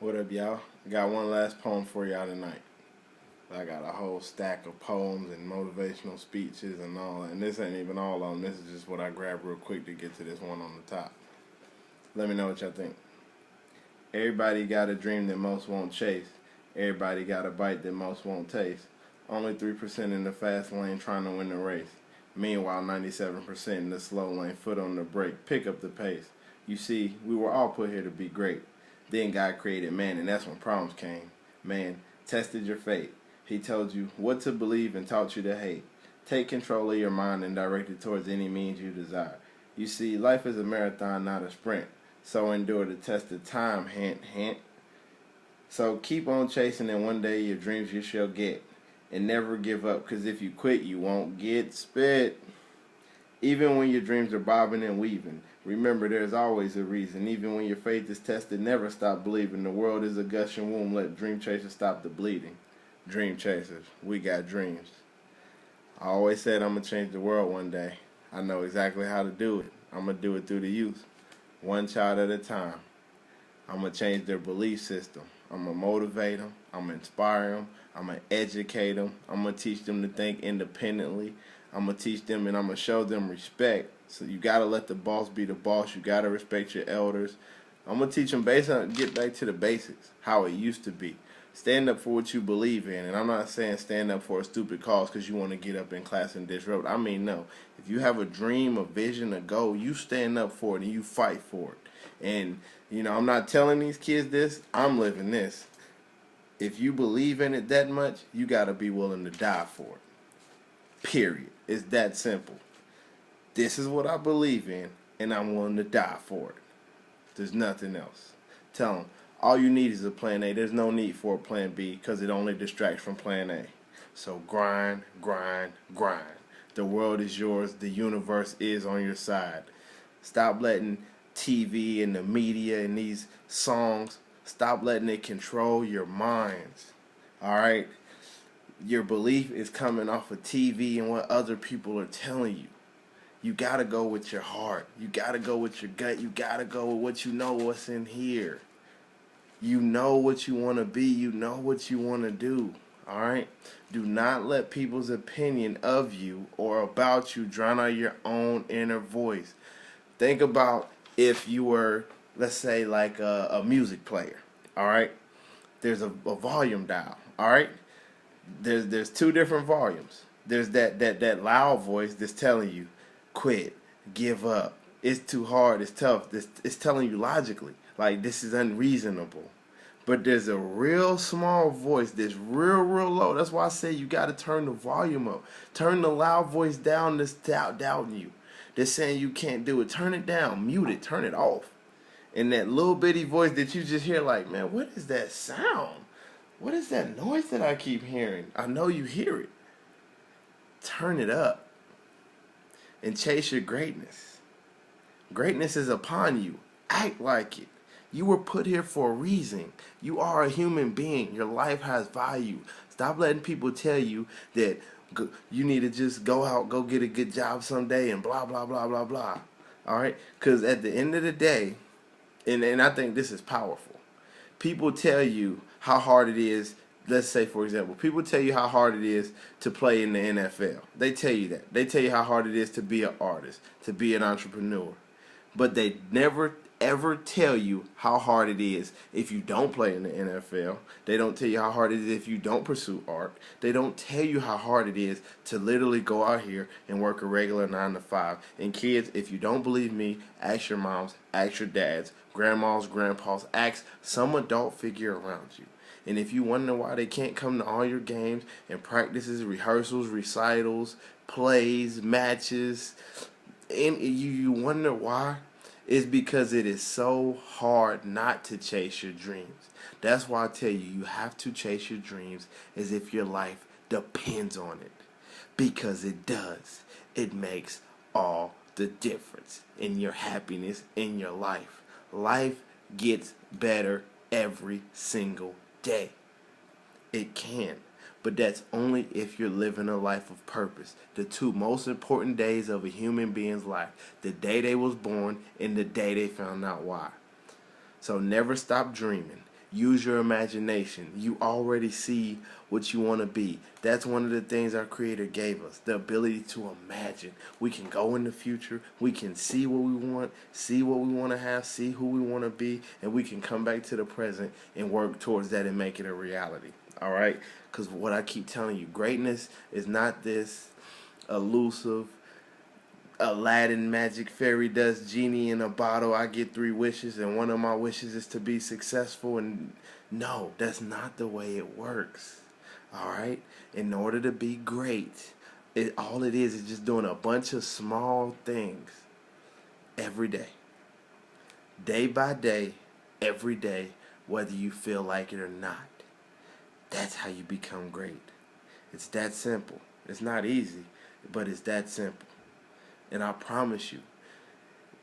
What up, y'all? Got one last poem for y'all tonight. I got a whole stack of poems and motivational speeches and all that. And this ain't even all of them. This is just what I grabbed real quick to get to this one on the top. Let me know what y'all think. Everybody got a dream that most won't chase. Everybody got a bite that most won't taste. Only 3% in the fast lane trying to win the race. Meanwhile, 97% in the slow lane, foot on the brake, pick up the pace. You see, we were all put here to be great. Then God created man, and that's when problems came. Man tested your fate. He told you what to believe and taught you to hate. Take control of your mind and direct it towards any means you desire. You see, life is a marathon, not a sprint. So endure the test of time, hint, hint. So keep on chasing, and one day your dreams you shall get. And never give up, because if you quit, you won't get spit. Even when your dreams are bobbing and weaving, remember there's always a reason. Even when your faith is tested, never stop believing. The world is a gushing womb, let dream chasers stop the bleeding. Dream chasers, we got dreams. I always said I'm going to change the world one day. I know exactly how to do it. I'm going to do it through the youth, one child at a time. I'm going to change their belief system. I'm going to motivate them. I'm going to inspire them. I'm going to educate them. I'm going to teach them to think independently. I'm going to teach them and I'm going to show them respect. So you got to let the boss be the boss. You got to respect your elders. I'm going to teach them get back to the basics, how it used to be. Stand up for what you believe in. And I'm not saying stand up for a stupid cause because you want to get up in class and disrupt. I mean, no. If you have a dream, a vision, a goal, you stand up for it and you fight for it. And, I'm not telling these kids this. I'm living this. If you believe in it that much, you got to be willing to die for it. Period. It's that simple. This is what I believe in, and I'm willing to die for it. There's nothing else. Tell them, all you need is a plan A. There's no need for a plan B because it only distracts from plan A. So grind, grind, grind. The world is yours. The universe is on your side. Stop letting TV and the media and these songs, stop letting it control your minds. Alright? Your belief is coming off of TV and what other people are telling you. You gotta go with your heart. You gotta go with your gut. You gotta go with what you know what's in here. You know what you want to be. You know what you want to do. Alright? Do not let people's opinion of you or about you drown out your own inner voice. Think about if you were, let's say, like a music player. Alright? There's a volume dial. Alright? There's two different volumes. There's that loud voice that's telling you, quit, give up. It's too hard, it's tough. It's telling you logically, like this is unreasonable. But there's a real small voice that's real low. That's why I say you got to turn the volume up. Turn the loud voice down that's doubting you. That's saying you can't do it. Turn it down, mute it, turn it off. And that little bitty voice that you just hear like, man, what is that sound? What is that noise that I keep hearing? I know you hear it. Turn it up and chase your greatness. Greatness is upon you. Act like it. You were put here for a reason. You are a human being. Your life has value. Stop letting people tell you that you need to just go out, go get a good job someday and blah, blah, blah, blah, blah. All right? Because at the end of the day, and I think this is powerful, people tell you how hard it is. Let's say, for example, people tell you how hard it is to play in the NFL. They tell you that. They tell you how hard it is to be an artist, to be an entrepreneur. But they never, ever tell you how hard it is if you don't play in the NFL. They don't tell you how hard it is if you don't pursue art. They don't tell you how hard it is to literally go out here and work a regular 9 to 5. And kids, if you don't believe me, ask your moms, ask your dads, grandmas, grandpas, ask some adult figure around you. And if you wonder why they can't come to all your games and practices, rehearsals, recitals, plays, matches, and you wonder why, it's because it is so hard not to chase your dreams. That's why I tell you have to chase your dreams as if your life depends on it. Because it does. It makes all the difference in your happiness, in your life. Life gets better every single day. It can, but that's only if you're living a life of purpose. The two most important days of a human being's life: the day they was born and the day they found out why. So never stop dreaming, Use your imagination. You already see what you want to be. That's one of the things our Creator gave us, the ability to imagine. We can go in the future. We can see what we want, see what we want to have, see who we want to be, and we can come back to the present and work towards that and make it a reality. All right? Because what I keep telling you, greatness is not this elusive Aladdin magic fairy dust genie in a bottle. I get 3 wishes and one of my wishes is to be successful. And no, that's not the way it works. All right? In order to be great, all it is just doing a bunch of small things every day by day, every day, whether you feel like it or not. That's how you become great. It's that simple. It's not easy, but it's that simple. And I promise you,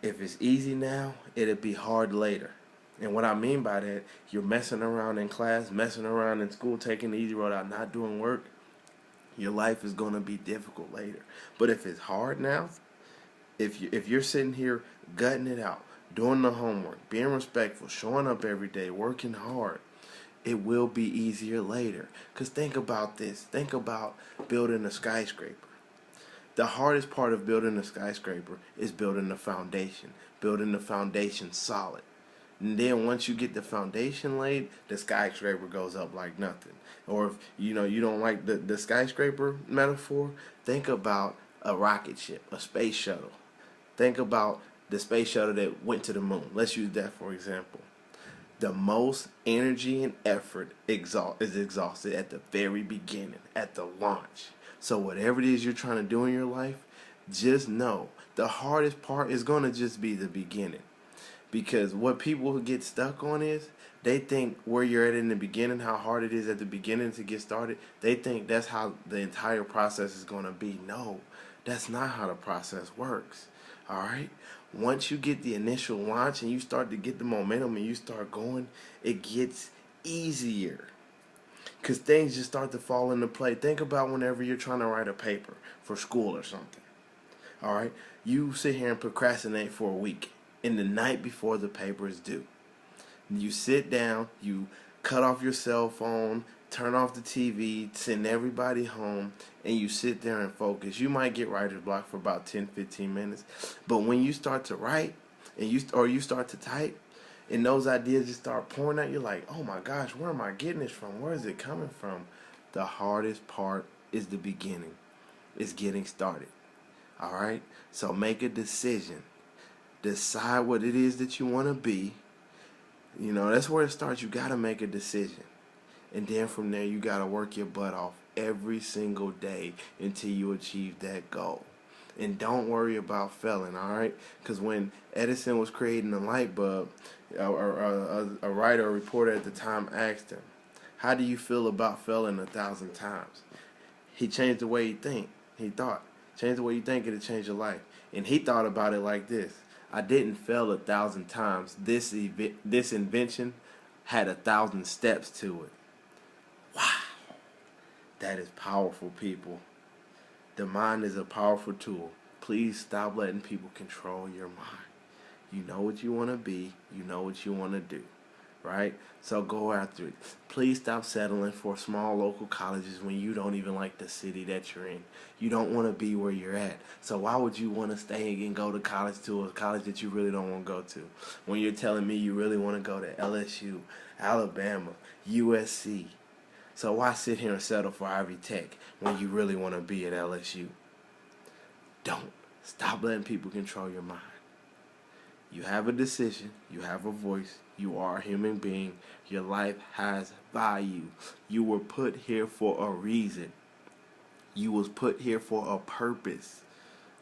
if it's easy now, it'll be hard later. And what I mean by that, you're messing around in class, messing around in school, taking the easy road out, not doing work, your life is going to be difficult later. But if it's hard now, if you're sitting here gutting it out, doing the homework, being respectful, showing up every day, working hard, it will be easier later. Because think about this. Think about building a skyscraper. The hardest part of building a skyscraper is building the foundation solid. And then once you get the foundation laid, the skyscraper goes up like nothing. Or if you don't like the skyscraper metaphor, think about a rocket ship, a space shuttle. Think about the space shuttle that went to the moon. Let's use that for example. The most energy and effort is exhausted at the very beginning, at the launch. So whatever it is you're trying to do in your life, just know the hardest part is going to just be the beginning. Because what people get stuck on is they think where you're at in the beginning, how hard it is at the beginning to get started, they think that's how the entire process is going to be. No, that's not how the process works. All right? Once you get the initial launch and you start to get the momentum and you start going, it gets easier. Because things just start to fall into play. Think about whenever you're trying to write a paper for school or something. All right? You sit here and procrastinate for a week. And the night before the paper is due, you sit down, you cut off your cell phone, turn off the TV, send everybody home, and you sit there and focus. You might get writer's block for about 10-15 minutes. But when you start to write and you start to type, and those ideas just start pouring out, you're like, oh my gosh, where am I getting this from? Where is it coming from? The hardest part is the beginning. It's getting started. All right? So make a decision. Decide what it is that you want to be. That's where it starts. You got to make a decision. And then from there, you got to work your butt off every single day until you achieve that goal. And don't worry about failing, all right? Because when Edison was creating the light bulb, a writer or reporter at the time asked him, how do you feel about failing 1,000 times? He changed the way he thought. Change the way you think, it'll change your life. And he thought about it like this. I didn't fail 1,000 times. This invention had 1,000 steps to it. Wow. That is powerful, people. The mind is a powerful tool. Please stop letting people control your mind. You know what you want to be. You know what you want to do. Right? So go after it. Please stop settling for small local colleges when you don't even like the city that you're in. You don't want to be where you're at. So why would you want to stay and go to college that you really don't want to go to? When you're telling me you really want to go to LSU, Alabama, USC. So why sit here and settle for Ivy Tech when you really want to be at LSU? Don't. Stop letting people control your mind. You have a decision. You have a voice. You are a human being. Your life has value. You were put here for a reason. You was put here for a purpose.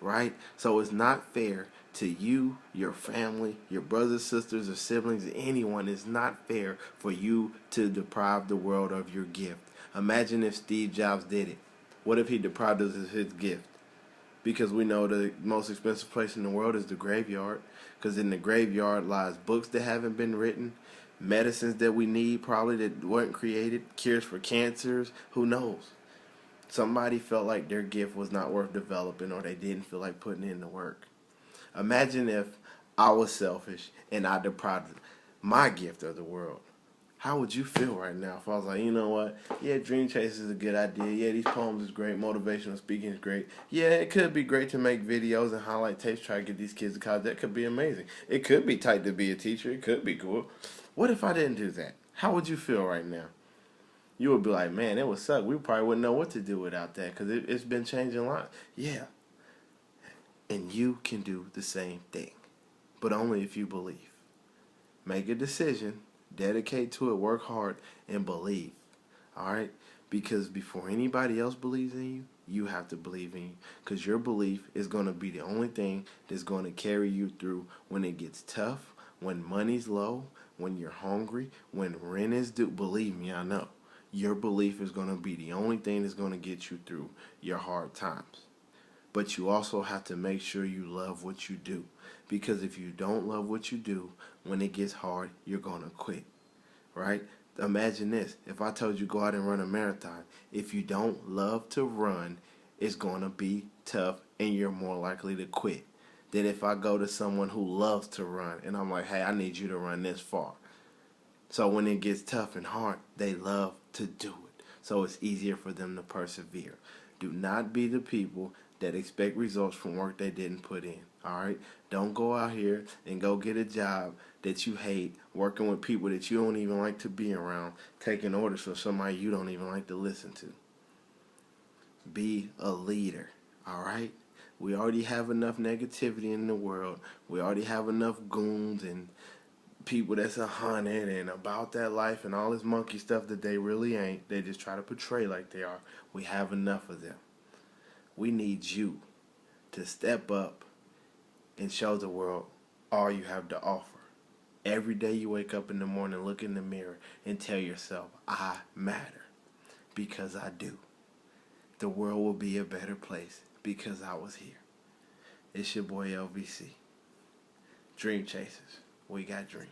Right? So it's not fair to you, your family, your brothers, sisters, or siblings, anyone. It's not fair for you to deprive the world of your gift. Imagine if Steve Jobs did it. What if he deprived us of his gift? Because we know the most expensive place in the world is the graveyard. Because in the graveyard lies books that haven't been written, medicines that we need probably that weren't created, cures for cancers, who knows? Somebody felt like their gift was not worth developing, or they didn't feel like putting in the work. Imagine if I was selfish and I deprived my gift of the world. How would you feel right now if I was like, you know what? Yeah, Dream Chase is a good idea. Yeah, these poems is great. Motivational speaking is great. Yeah, it could be great to make videos and highlight tapes, try to get these kids to college. That could be amazing. It could be tight to be a teacher. It could be cool. What if I didn't do that? How would you feel right now? You would be like, man, it would suck. We probably wouldn't know what to do without that because it's been changing lives. Yeah, and you can do the same thing, but only if you believe. Make a decision, dedicate to it, work hard, and believe. All right? Because before anybody else believes in you, you have to believe in you. Because your belief is going to be the only thing that's going to carry you through when it gets tough, when money's low, when you're hungry, when rent is due. Believe me, I know. Your belief is going to be the only thing that's going to get you through your hard times. But you also have to make sure you love what you do. Because if you don't love what you do, when it gets hard, you're going to quit. Right? Imagine this. If I told you go out and run a marathon, if you don't love to run, it's going to be tough and you're more likely to quit than if I go to someone who loves to run and I'm like, hey, I need you to run this far. So when it gets tough and hard, they love to do it. So it's easier for them to persevere. Do not be the people that expect results from work they didn't put in. All right? Don't go out here and go get a job that you hate, working with people that you don't even like to be around, taking orders from somebody you don't even like to listen to. Be a leader. All right? We already have enough negativity in the world. We already have enough goons and people that's 100 and about that life and all this monkey stuff that they really ain't. They just try to portray like they are. We have enough of them. We need you to step up and show the world all you have to offer. Every day you wake up in the morning, look in the mirror and tell yourself, I matter because I do. The world will be a better place because I was here. It's your boy LVC. Dream Chasers. We got dreams.